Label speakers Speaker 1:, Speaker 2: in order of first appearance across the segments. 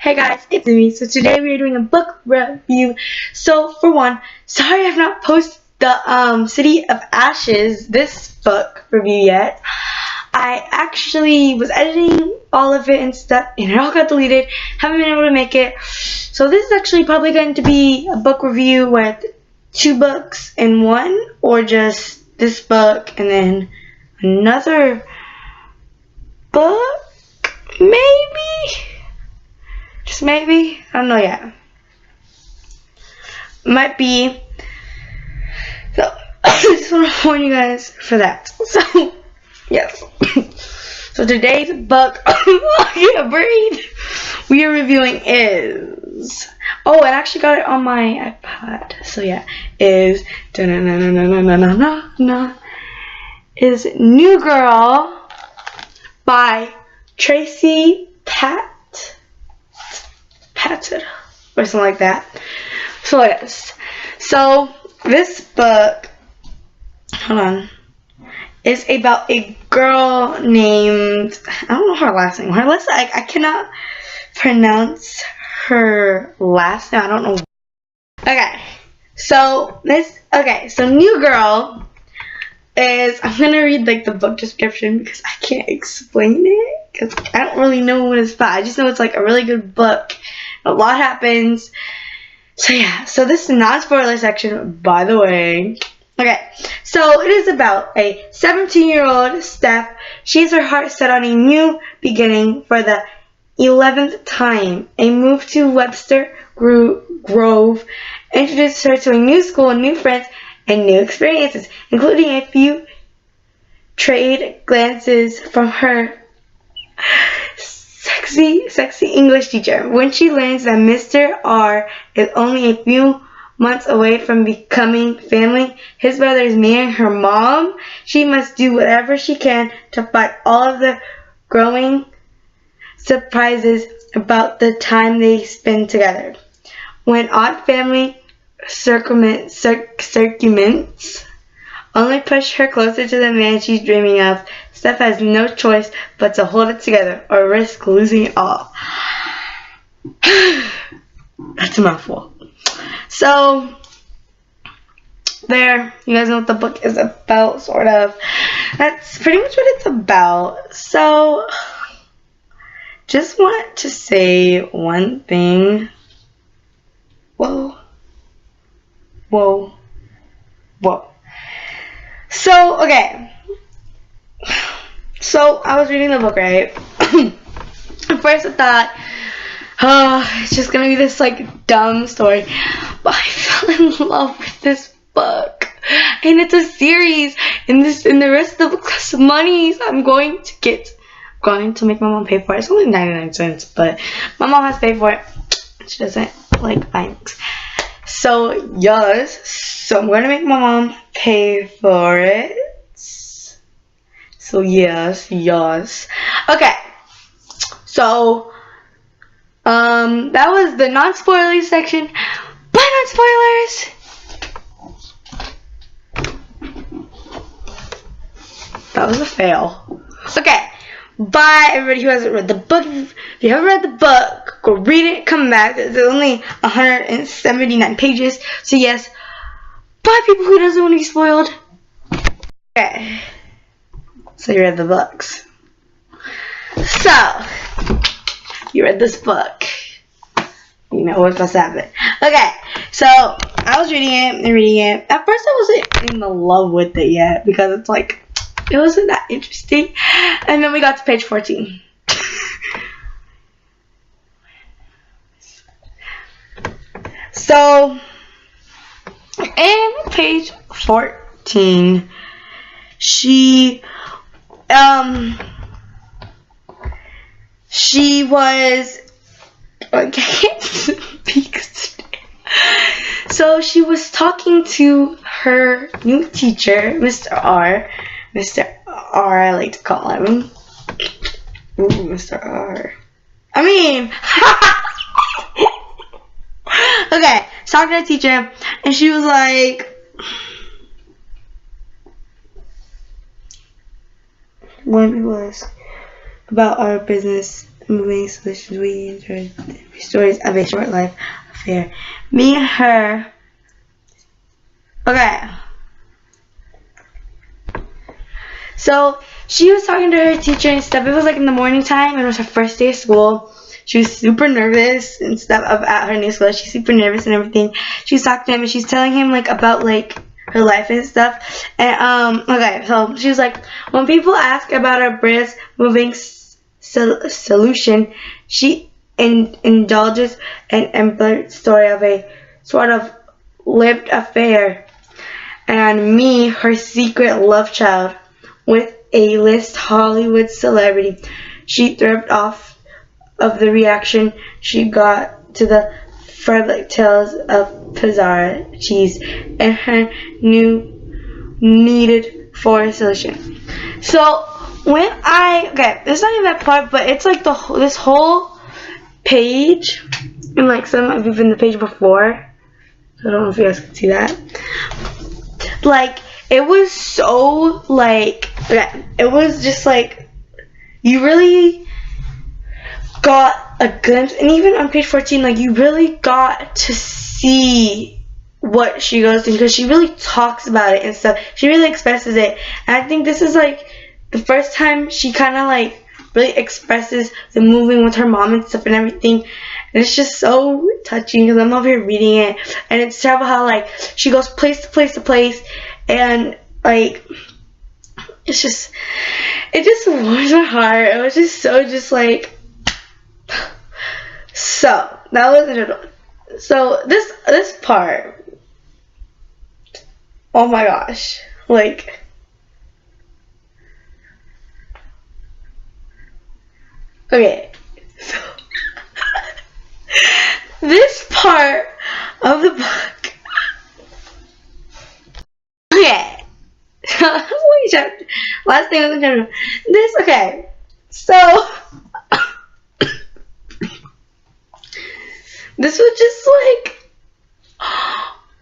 Speaker 1: Hey guys, it's me. So today we are doing a book review. So for one, sorry I have not posted the City of Ashes, this book review yet. I actually was editing all of it and stuff, and it all got deleted. Haven't been able to make it. So this is actually probably going to be a book review with 2 books in one, or just this book and then another book, maybe. Just maybe. I don't know yet. Might be. So I just want to warn you guys for that. So yes. So today's book I can't breathe. We are reviewing is I actually got it on my iPad. So yeah, is is New Girl by Tracy Patton or something like that. So yes. So this book, hold on, is about a girl named, I don't know her last name. I cannot pronounce her last name. I don't know. Okay. So New Girl is, I'm gonna read like the book description because I can't explain it because I don't really know what it's about. I just know it's like a really good book. A lot happens. So yeah, so this is a non-spoiler section, by the way. Okay, so it is about a 17-year-old Steph. She has her heart set on a new beginning for the 11th time. A move to Webster Grove introduces her to a new school, new friends, and new experiences, including a few trade glances from her sexy English teacher. When she learns that Mr. R is only a few months away from becoming family, his brother is marrying her mom, she must do whatever she can to fight all of the growing surprises about the time they spend together. When odd family circumstance only push her closer to the man she's dreaming of, Steph has no choice but to hold it together or risk losing it all. That's a mouthful. So, there, you guys know what the book is about, sort of. That's pretty much what it's about. So, just want to say one thing. Whoa. So, okay. So, I was reading the book, right? At first I thought, it's just gonna be this, like, dumb story. But I fell in love with this book. And it's a series. And the rest of the book costs money. So I'm going to make my mom pay for it. It's only 99 cents. But my mom has to pay for it. She doesn't like buying books. So, yes. So, I'm going to make my mom pay for it. So, yes. Okay. So, that was the non-spoilery section. Bye, non-spoilers! That was a fail. Okay. Bye, everybody who hasn't read the book. If you haven't read the book, go read it, come back. There's only 179 pages. So, yes. Bye, people who doesn't want to be spoiled. Okay. So, you read the books. So, you read this book. You know what's supposed to happen. Okay. So, I was reading it. At first, I wasn't in love with it yet because it's like, it wasn't that interesting. And then we got to page 14. So, in page 14, she was, I can't speak today. So she was talking to her new teacher, Mr. R. Mr. R, I like to call him. Ooh, Mr. R. I mean, okay, talking to the teacher, and she was like, when people ask about our business, moving solutions. We enjoyed the stories of a short life affair. Me and her. Okay. So she was talking to her teacher and stuff. It was like in the morning time, and it was her first day of school. She was super nervous and stuff at her new school. She's super nervous and everything. She was talking to him and she's telling him like about like her life and stuff. And okay, so she was like, when people ask about our brand's moving solution, she indulges an embellished story of a sort of lived affair, and me, her secret love child, with a list Hollywood celebrity. She thrived off of the reaction she got to the frolic tales of Pizarra cheese and her needed for a solution. So when okay, it's not even that part, but it's like this whole page, and like some of even the page before. I don't know if you guys can see that. Like it was so like, okay, it was just like you really got a glimpse, and even on page 14, like you really got to see what she goes through because she really talks about it and stuff. She really expresses it, and I think this is like the first time she kind of like really expresses the moving with her mom and stuff and everything. And it's just so touching because I'm over here reading it, and it's terrible how like she goes place to place to place, and like it just warms my heart. It was just so like. So that was it. So this part, oh my gosh, like okay, so this part of the book, okay, last thing I was gonna do this, okay, so this was just like,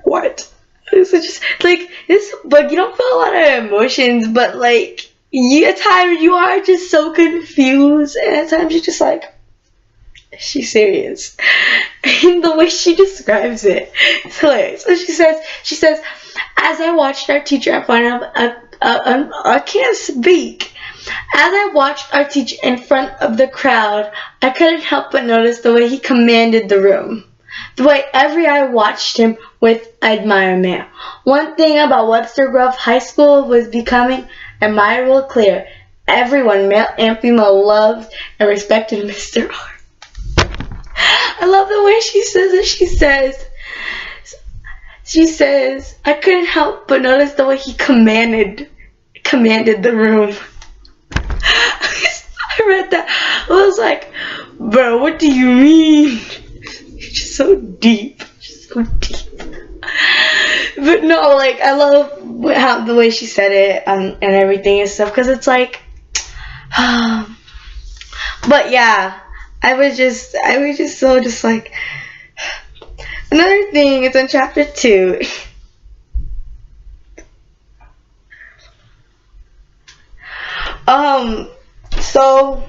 Speaker 1: what? This was just like this book. You don't feel a lot of emotions, but like at times you are just so confused, and at times you're just like, is she serious? And the way she describes it, it's hilarious. So she says, as I watched our teacher in front of I can't speak. As I watched our teacher in front of the crowd, I couldn't help but notice the way he commanded the room. The way every eye watched him with admirement. One thing about Webster Grove High School was becoming admirable clear. Everyone, male and female, loved and respected Mr. R. I love the way she says it. She says, I couldn't help but notice the way he commanded the room. I read that. I was like, bro, what do you mean? It's just so deep. Just so deep. But no, like, I love how the way she said it and everything and stuff. Because it's like, but yeah, I was just so just like, another thing, it's in chapter 2. So,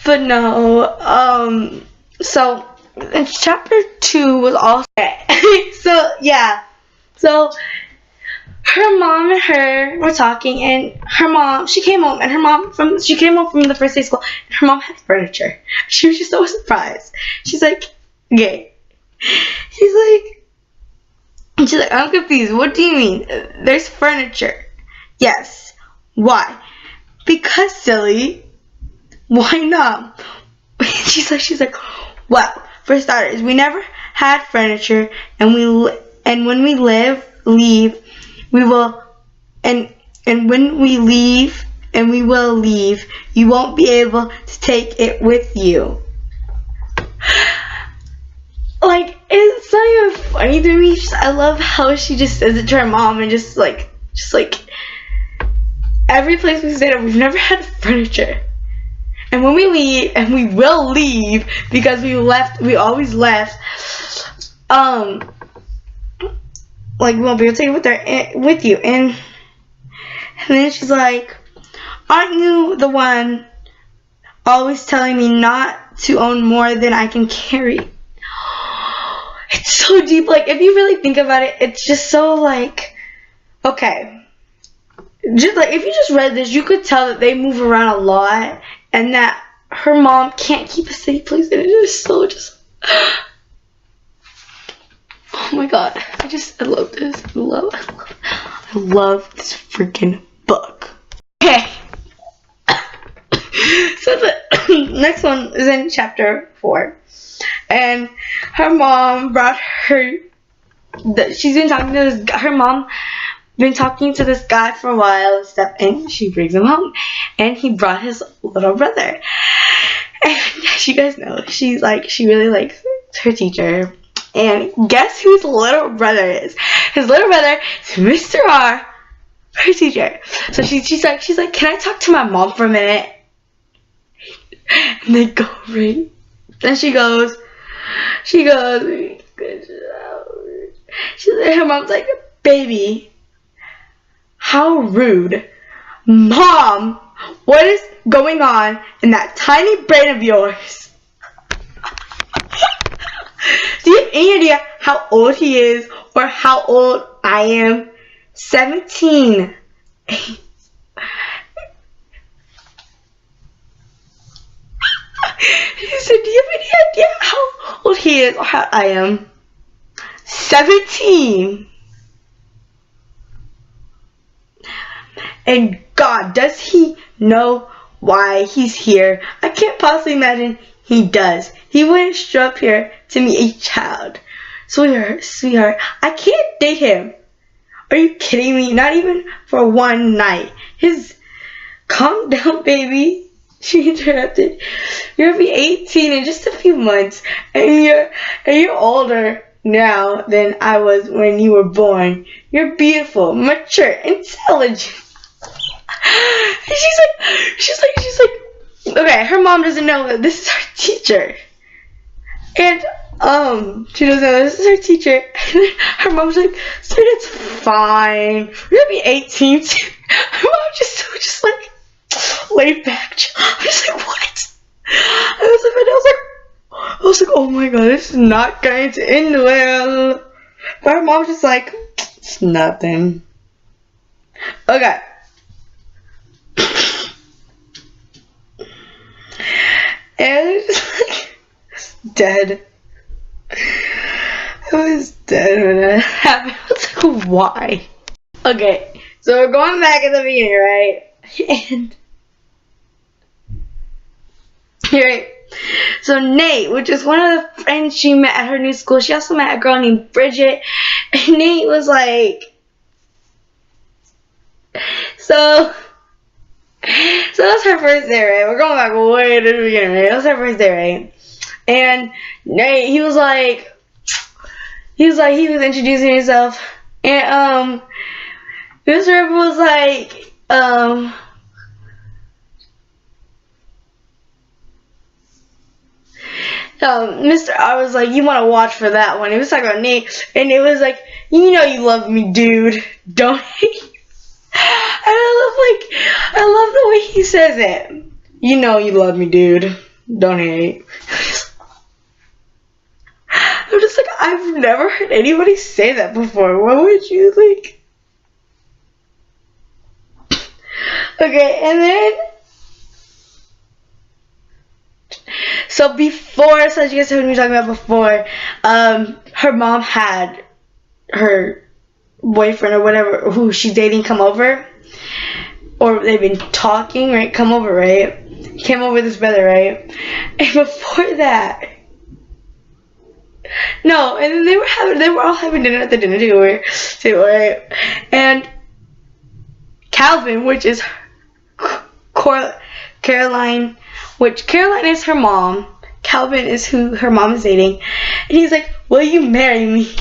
Speaker 1: but no, so in chapter 2 was also, so yeah, so her mom and her were talking, and her mom, she came home from the first day of school, and her mom had furniture. She was just so surprised. She's like, okay. She's like, I'm confused. What do you mean? There's furniture. Yes. Why? Because, silly. Why not? She's like, well, for starters, we never had furniture, and when we leave, we will, and when we leave, and we will leave, you won't be able to take it with you. Like, it's not even funny to me. I love how she just says it to her mom, and just like every place we stayed at, we've never had furniture. And when we leave, and we will leave because we always left, like we won't be able to take it with you. And then she's like, Aren't you the one always telling me not to own more than I can carry? It's so deep. Like, if you really think about it, it's just so like, okay. Just like, if you just read this, you could tell that they move around a lot and that her mom can't keep a safe place. And it is so just, oh my god. I love this. I love this freaking book. Okay. So the next one is in chapter 4. And her mom brought her, she's been talking to this, her mom been talking to this guy for a while and stuff, and she brings him home. And he brought his little brother. And as you guys know, she really likes her teacher. And guess who his little brother is? His little brother is Mr. R, her teacher. So she's like, can I talk to my mom for a minute? And they go right. Then she goes, her mom's like, baby, how rude. Mom, what is going on in that tiny brain of yours? Do you have any idea how old he is or how old I am? 17. He said, do you have any idea how old he is or how I am? 17. And God, does he know why he's here? I can't possibly imagine he does. He wouldn't show up here to meet a child. Sweetheart, I can't date him. Are you kidding me? Not even for one night. Calm down, baby. She interrupted. You'll be 18 in just a few months, and you're older now than I was when you were born. You're beautiful, mature, intelligent. She's like, okay, her mom doesn't know that this is her teacher. And she doesn't know this is her teacher. And then her mom's like, sir, it's fine. We're gonna be 18 too. Her mom just like laid back. I was like, what? I was like, oh my god, this is not going to end well. But her mom's just like, it's nothing. Okay. And it's dead. I was dead when that happened. I was like, why? Okay, so we're going back at the beginning, right? And right. So Nate, which is one of the friends she met at her new school, she also met a girl named Bridget. And Nate was like, so that's her first day, right? We're going back way to the beginning, right? That's her first day, right? And Nate, he was introducing himself, and Mr. Ripper was like, Mr. I was like, you want to watch for that one. He was talking about Nate, and it was like, you know you love me, dude, don't you? And I love the way he says it. You know you love me, dude. Don't hate. I'm just like, I've never heard anybody say that before. What would you like? Okay, and then so as you guys heard me talking about before, her mom had her boyfriend or whatever who she's dating come over, or they've been talking, right? Come over, right? Came over with his brother, right? And before that, no, and then they were all having dinner at the dinner too, right? And Calvin, which is Caroline, which Caroline is her mom. Calvin is who her mom is dating, and he's like, "Will you marry me?"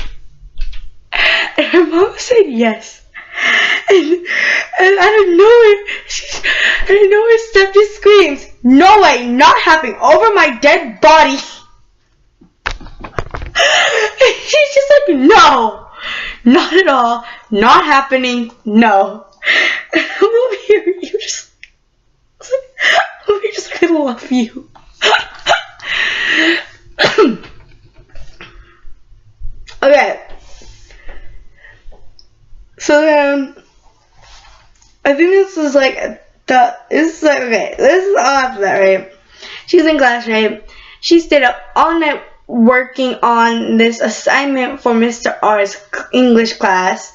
Speaker 1: And her mom said yes. And out of nowhere, Steph just screams, "No way, not happening, over my dead body." And she's just like, "No, not at all, not happening, no." And I'm over here, you just, love you. Okay. So then, I think this is like this is all after that, right? She's in class, right? She stayed up all night working on this assignment for Mr. R's English class.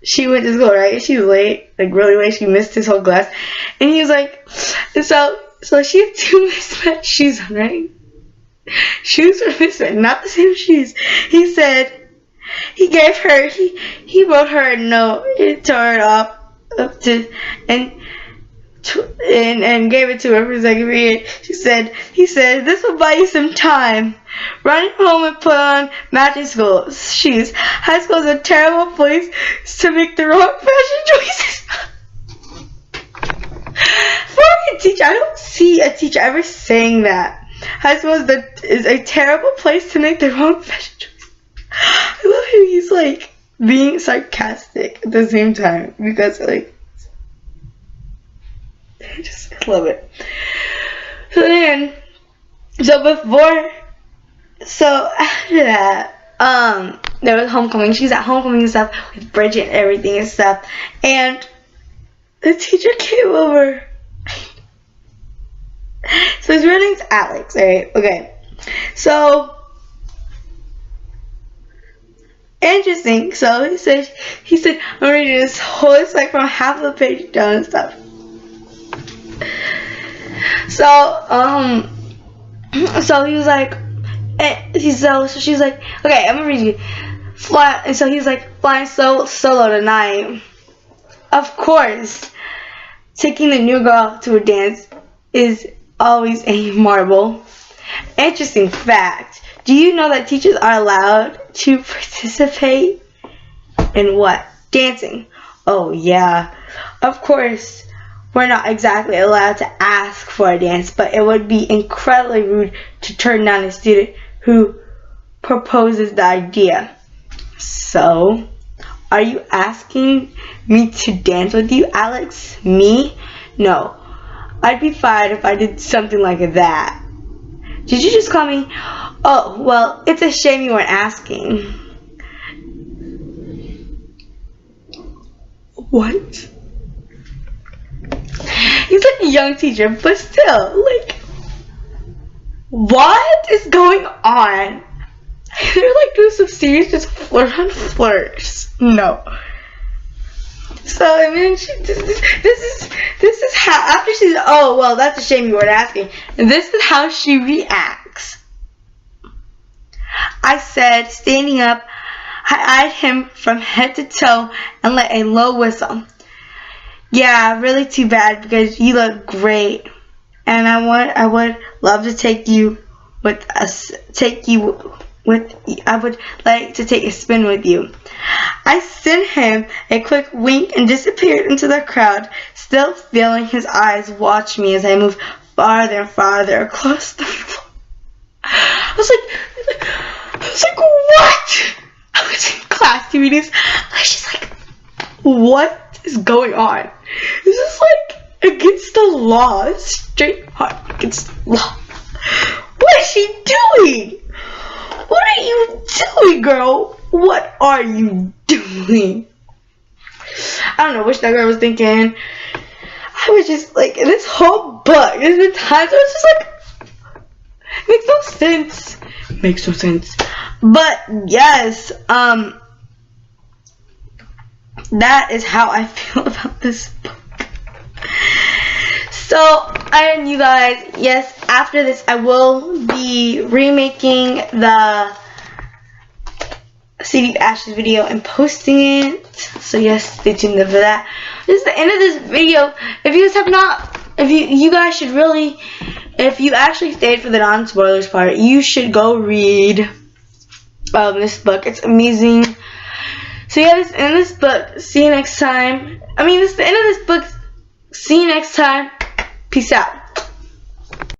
Speaker 1: She went to school, right? She was late, like really late. She missed his whole class. And he was like, so she had 2 mismatched shoes on, right? Shoes were mismatched, not the same shoes. He said, he wrote her a note. He tore it up to, and gave it to her for second period. He said, this will buy you some time. Run home and put on matching school shoes. High school is a terrible place to make the wrong fashion choices. For a teacher, I don't see a teacher ever saying that. High school is a terrible place to make the wrong fashion choices. I love how he's like being sarcastic at the same time, because like, I just love it. So after that, there was homecoming. She's at homecoming and stuff with Bridget and everything and stuff. And the teacher came over. So his real name's Alex, right? Okay. So interesting. So he said, I'm reading this whole, it's like from half the page down and stuff. So he was like, so she's like, okay, I'm gonna read you. And so he's like, flying solo tonight. Of course, taking the new girl to a dance is always a marvel. Interesting fact. Do you know that teachers are allowed to participate in what? Dancing. Oh yeah. Of course, we're not exactly allowed to ask for a dance, but it would be incredibly rude to turn down a student who proposes the idea. So, are you asking me to dance with you, Alex? Me? No. I'd be fired if I did something like that. Did you just call me? Oh, well, it's a shame you weren't asking. What? He's like a young teacher, but still, like, what is going on? They're like doing some serious just flirt on flirts. No. So I mean, this is how, after she's, oh well, that's a shame you weren't asking. And this is how she reacts. I said, standing up, I eyed him from head to toe and let a low whistle. Yeah, really too bad because you look great, and I would love to take you with us. I would like to take a spin with you. I sent him a quick wink and disappeared into the crowd, still feeling his eyes watch me as I moved farther and farther across the floor. I was like, what? I was in class doing this. I was just like, what is going on? This is like against the law. It's straight hard against the law. What is she doing? What are you doing, girl? What are you doing? I don't know what that girl was thinking. I was just like, this whole book, there's been times where it's just like, makes no sense. Makes no sense. But yes, that is how I feel about this book. So, and you guys, yes, after this I will be remaking the City of Ashes video and posting it. So yes, stay tuned for that. This is the end of this video. If you guys have not, you guys should really, if you actually stayed for the non-spoilers part, you should go read this book. It's amazing. So yeah, this is the end of this book. See you next time. This is the end of this book. See you next time. Peace out.